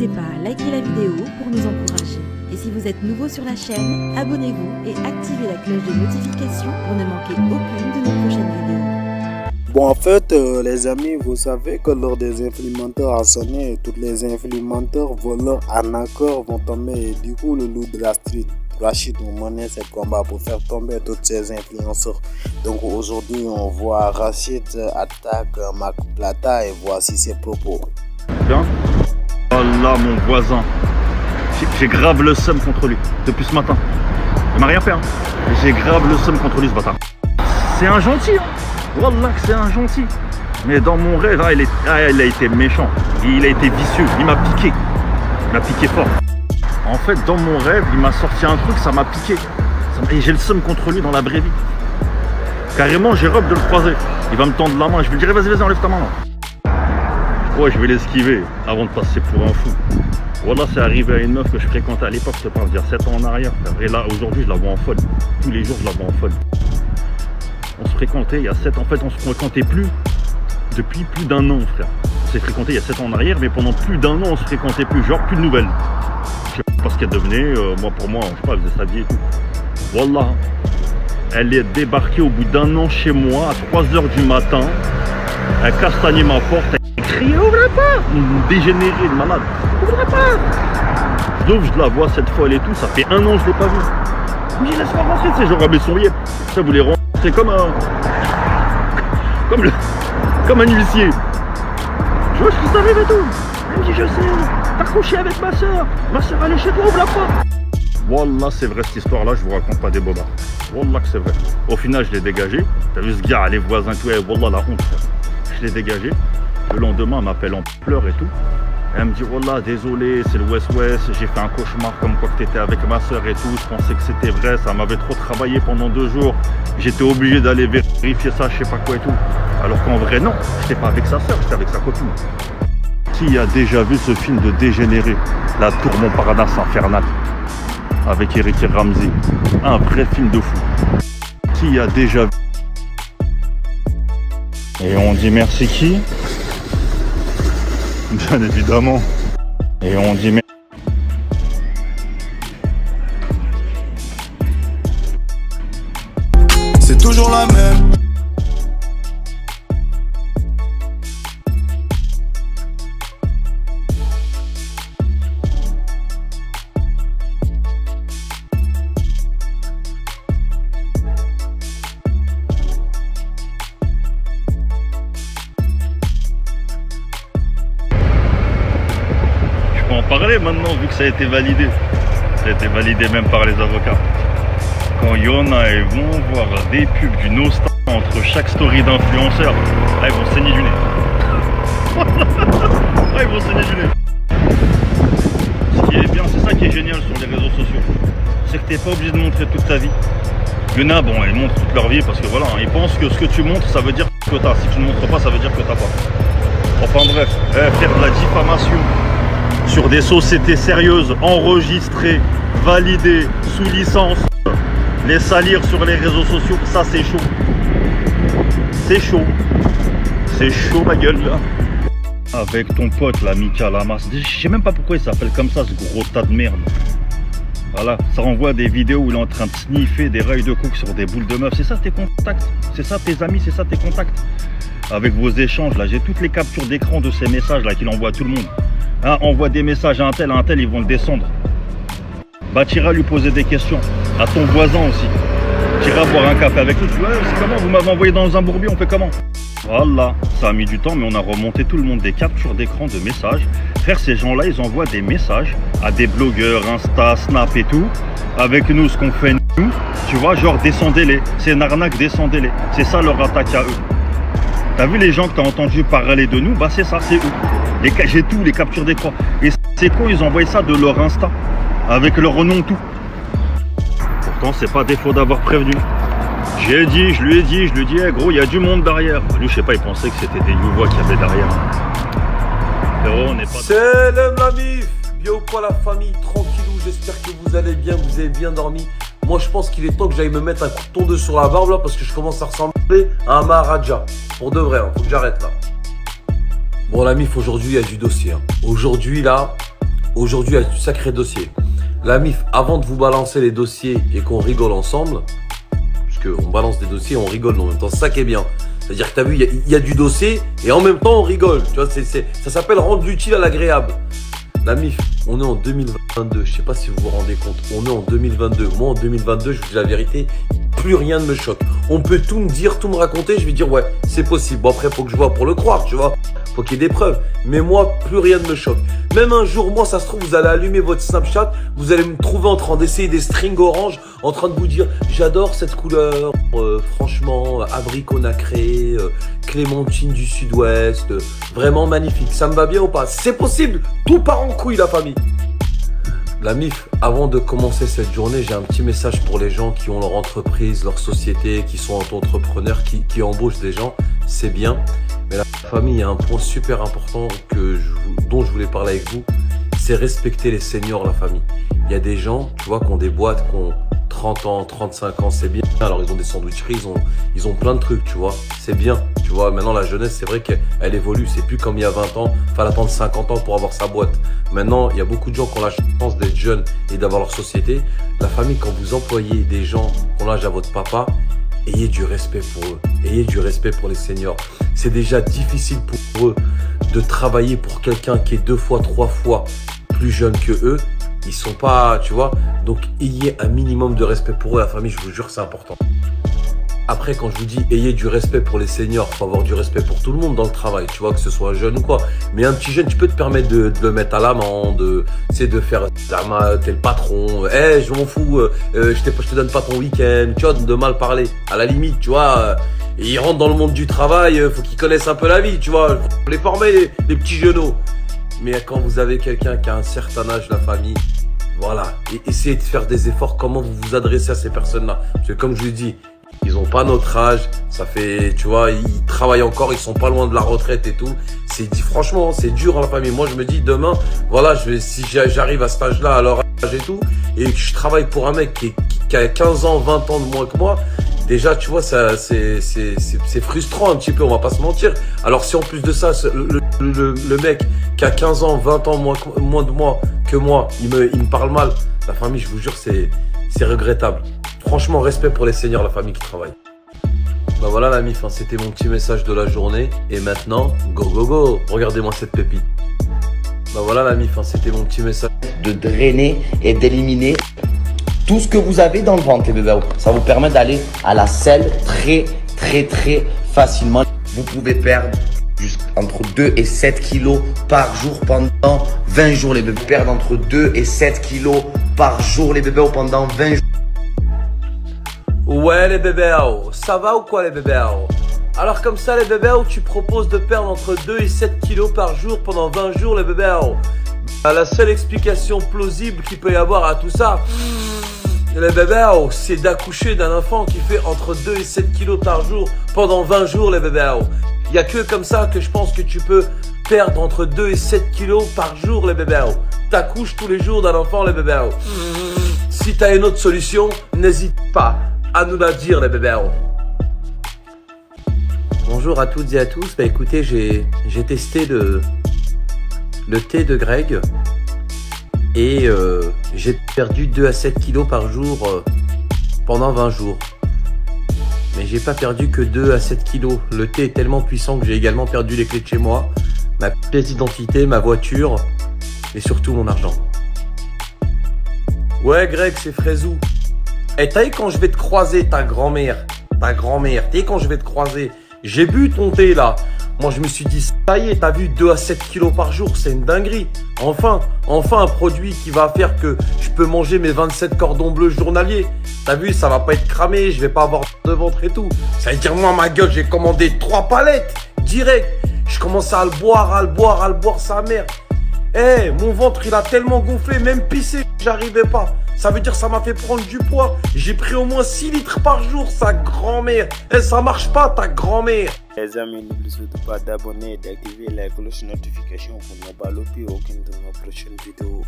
N'hésitez pas à liker la vidéo pour nous encourager. Et si vous êtes nouveau sur la chaîne, abonnez-vous et activez la cloche de notification pour ne manquer aucune de nos prochaines vidéos. Bon, en fait, les amis, vous savez que lors des influenceurs à sonner, tous les influenceurs voleurs en accord vont tomber. Et du coup, le loup de la street, Rachid, a mené ce combat pour faire tomber tous ces influenceurs. Donc aujourd'hui, on voit Rachid attaque Mac Plata et voici ses propos. Bien. Voilà mon voisin. J'ai grave le seum contre lui depuis ce matin. Il m'a rien fait, hein. J'ai grave le seum contre lui, ce bâtard. C'est un gentil, hein. Wallah que c'est un gentil. Mais dans mon rêve, il a été méchant. Il a été vicieux. Il m'a piqué. Il m'a piqué fort. En fait, dans mon rêve, il m'a sorti un truc, ça m'a piqué. Et j'ai le seum contre lui dans la vraie vie. Carrément, j'ai robe de le croiser. Il va me tendre la main. Je lui dirai, vas-y, enlève ta main là. Ouais, je vais l'esquiver avant de passer pour un fou. Voilà, c'est arrivé à une meuf que je fréquentais à l'époque, je te parle d'il y a 7 ans en arrière. Et là, aujourd'hui, je la vois en folle. Tous les jours, je la vois en folle. On se fréquentait il y a 7 ans. En fait, on se fréquentait plus depuis plus d'un an, frère. On s'est fréquenté il y a 7 ans en arrière, mais pendant plus d'un an, on se fréquentait plus. Genre, plus de nouvelles. Je sais pas ce qu'elle devenait. Moi, pour moi, je sais pas, elle faisait sa vie et tout. Wallah, elle est débarquée au bout d'un an chez moi à 3 h du matin. Elle castagnait ma porte. Elle criait, ouvre la porte! Une dégénérée, une malade. Ouvre la porte! J'ouvre, je la vois cette folle et tout. Ça fait un an, je l'ai pas vue. Je me dis, laisse-moi rentrer, c'est genre, mais souriez. Ça voulait rentrer comme un. Comme un huissier. Je vois ce que ça arrive et tout. Elle me dit, je sais, t'as couché avec ma soeur. Ma soeur, elle est chez toi, ouvre la porte. Wallah, c'est vrai cette histoire-là, je vous raconte pas des bobards. Wallah que c'est vrai. Au final, je l'ai dégagé. T'as vu ce gars, les voisins, tout, wallah, la honte. Je l'ai dégagé. Le lendemain, elle m'appelle en pleurs et tout. Elle me dit, wallah, désolé, c'est le West-West, j'ai fait un cauchemar comme quoi que t'étais avec ma soeur et tout. Je pensais que c'était vrai, ça m'avait trop travaillé pendant 2 jours. J'étais obligé d'aller vérifier ça, je sais pas quoi et tout. Alors qu'en vrai, non, j'étais pas avec sa soeur, j'étais avec sa copine. Qui a déjà vu ce film de dégénéré, La Tour Montparnasse infernale, avec Eric et Ramsey? Un vrai film de fou. Qui a déjà vu? Et on dit merci qui? Bien évidemment. Et on dit merci. C'est toujours la même. En parler maintenant vu que ça a été validé. Ça a été validé même par les avocats. Quand il y en a, ils vont voir des pubs du Nosta entre chaque story d'influenceur, là ils vont saigner du nez. Là ils vont saigner du nez. Ce qui est bien, c'est ça qui est génial sur les réseaux sociaux. C'est que t'es pas obligé de montrer toute ta vie. Il y en a, bon, ils montrent toute leur vie parce que voilà, ils pensent que ce que tu montres, ça veut dire que t'as. Si tu ne montres pas, ça veut dire que t'as pas. Enfin bref, faire de la diffamation sur des sociétés sérieuses, enregistrées, validées, sous licence, les salir sur les réseaux sociaux, ça c'est chaud. C'est chaud. C'est chaud ma gueule là. Avec ton pote là, Mika Lamas, je sais même pas pourquoi il s'appelle comme ça ce gros tas de merde. Voilà, ça renvoie des vidéos où il est en train de sniffer des rails de coke sur des boules de meufs. C'est ça tes contacts, c'est ça tes amis, c'est ça tes contacts. Avec vos échanges là, j'ai toutes les captures d'écran de ces messages là qu'il envoie à tout le monde. Hein, envoie des messages à un tel, ils vont le descendre. Bah t'iras lui poser des questions. À ton voisin aussi. T'iras boire un café avec lui. Ouais, c'est comment? Vous m'avez envoyé dans un bourbier, on fait comment? Voilà, ça a mis du temps, mais on a remonté tout le monde des captures d'écran de messages. Frère, ces gens-là, ils envoient des messages à des blogueurs, Insta, Snap et tout. Avec nous, ce qu'on fait nous, tu vois, genre descendez-les. C'est une arnaque, descendez-les. C'est ça leur attaque à eux. T'as vu les gens que t'as entendu parler de nous? Bah c'est ça, c'est eux. J'ai tout, les captures d'écran. Et c'est quoi? Ils envoient ça de leur Insta. Avec leur nom, tout. Pourtant, c'est pas défaut d'avoir prévenu. J'ai dit, je lui ai dit, hey, gros, il y a du monde derrière. Lui, je sais pas, il pensait que c'était des Youvois qu'il y avait derrière. Frérot, on n'est pas... Salam la mif. Bien ou quoi la famille? Tranquillou, j'espère que vous allez bien, que vous avez bien dormi. Moi, je pense qu'il est temps que j'aille me mettre un coup de tondeuse sur la barbe là, parce que je commence à ressembler à un Maharaja. Pour de vrai, hein, faut que j'arrête là. Bon la mif, aujourd'hui, il y a du dossier. Hein. Aujourd'hui, là, Aujourd'hui, il y a du sacré dossier. La MIF, avant de vous balancer les dossiers et qu'on rigole ensemble, parce qu'on balance des dossiers, on rigole en même temps, c'est ça qui est bien. C'est-à-dire que tu as vu, il y a du dossier et en même temps on rigole. Tu vois, ça s'appelle rendre l'utile à l'agréable. La MIF, on est en 2022, je sais pas si vous vous rendez compte, on est en 2022. Moi en 2022, je vous dis la vérité, plus rien ne me choque. On peut tout me dire, tout me raconter, je vais dire ouais, c'est possible. Bon après, il faut que je vois pour le croire, tu vois. Faut qu'il y ait des preuves. Mais moi, plus rien ne me choque. Même un jour, moi, ça se trouve, vous allez allumer votre Snapchat, vous allez me trouver en train d'essayer des strings orange, en train de vous dire j'adore cette couleur, franchement, abricot nacré, clémentine du sud-ouest, vraiment magnifique. Ça me va bien ou pas? C'est possible, tout part en couille la famille. La MIF, avant de commencer cette journée, j'ai un petit message pour les gens qui ont leur entreprise, leur société, qui sont entrepreneurs, qui embauchent des gens. C'est bien. Mais la famille, il y a un point super important dont je voulais parler avec vous. C'est respecter les seniors, la famille. Il y a des gens, tu vois, qui ont des boîtes, qui ont 30 ans, 35 ans, c'est bien. Alors, ils ont des sandwicheries, ils ont plein de trucs, tu vois. C'est bien, tu vois. Maintenant, la jeunesse, c'est vrai qu'elle évolue. C'est plus comme il y a 20 ans. Il fallait attendre 50 ans pour avoir sa boîte. Maintenant, il y a beaucoup de gens qui ont la chance d'être jeunes et d'avoir leur société. La famille, quand vous employez des gens qui ont l'âge à votre papa, ayez du respect pour eux. Ayez du respect pour les seniors. C'est déjà difficile pour eux de travailler pour quelqu'un qui est 2 fois, 3 fois plus jeune que eux. Ils sont pas, tu vois. Donc, ayez un minimum de respect pour eux. La famille, je vous jure, c'est important. Après, quand je vous dis ayez du respect pour les seniors, il faut avoir du respect pour tout le monde dans le travail, tu vois, que ce soit un jeune ou quoi. Mais un petit jeune, tu peux te permettre de le mettre à l'amende, de faire t'es le patron, je m'en fous, je te donne pas ton week-end, tu vois, de mal parler. À la limite, tu vois, ils rentrent dans le monde du travail, faut qu'ils connaissent un peu la vie, tu vois, faut les former, les petits genoux. Mais quand vous avez quelqu'un qui a un certain âge, la famille, voilà, et essayez de faire des efforts, comment vous vous adressez à ces personnes-là. Parce que comme je vous dis, ils ont pas notre âge, ça fait, tu vois, ils travaillent encore, ils sont pas loin de la retraite et tout. Franchement, c'est dur la famille. Moi, je me dis demain, voilà, si j'arrive à cet âge-là, à leur âge et tout, et que je travaille pour un mec qui a 15 ans, 20 ans de moins que moi, déjà, tu vois, c'est frustrant un petit peu, on va pas se mentir. Alors, si en plus de ça, le mec qui a 15 ans, 20 ans moins de moi que moi, il me parle mal, la famille, je vous jure, c'est regrettable. Franchement, respect pour les seniors, la famille qui travaille. Bah voilà la MIF, hein, c'était mon petit message de la journée. Et maintenant, go go go, regardez-moi cette pépite. Bah voilà la MIF, hein, c'était mon petit message. De drainer et d'éliminer tout ce que vous avez dans le ventre, les bébés. Ça vous permet d'aller à la selle très facilement. Vous pouvez perdre entre 2 et 7 kilos par jour pendant 20 jours, les bébés. Perdre entre 2 et 7 kilos par jour, les bébés, pendant 20 jours. Ouais les bébés, ça va ou quoi les bébés? Alors comme ça les bébés, tu proposes de perdre entre 2 et 7 kilos par jour pendant 20 jours les bébés. La seule explication plausible qu'il peut y avoir à tout ça, les bébés, c'est d'accoucher d'un enfant qui fait entre 2 et 7 kilos par jour pendant 20 jours les bébés. Il n'y a que comme ça que je pense que tu peux perdre entre 2 et 7 kilos par jour les bébés. T'accouches tous les jours d'un enfant les bébés. Si tu as une autre solution, n'hésite pas à nous la dire les bébés. Bonjour à toutes et à tous. Bah écoutez, j'ai testé le thé de Greg et j'ai perdu 2 à 7 kilos par jour pendant 20 jours. Mais j'ai pas perdu que 2 à 7 kilos. Le thé est tellement puissant que j'ai également perdu les clés de chez moi, ma pièce d'identité, ma voiture et surtout mon argent. Ouais Greg, c'est Fraisou. Et t'as vu quand je vais te croiser, ta grand-mère, t'as vu quand je vais te croiser, j'ai bu ton thé là. Moi je me suis dit, ça y est, t'as vu 2 à 7 kilos par jour, c'est une dinguerie. Enfin un produit qui va faire que je peux manger mes 27 cordons bleus journaliers. T'as vu, ça va pas être cramé, je vais pas avoir de ventre et tout. Ça veut dire, moi ma gueule, j'ai commandé 3 palettes, direct. Je commence à le boire sa mère. Mon ventre il a tellement gonflé, même pisser, j'arrivais pas. Ça veut dire que ça m'a fait prendre du poids. J'ai pris au moins 6 litres par jour, sa grand-mère. Ça marche pas, ta grand-mère. Les amis, n'oubliez surtout pas d'abonner et d'activer la cloche notification pour ne pas louper aucune de nos prochaines vidéos.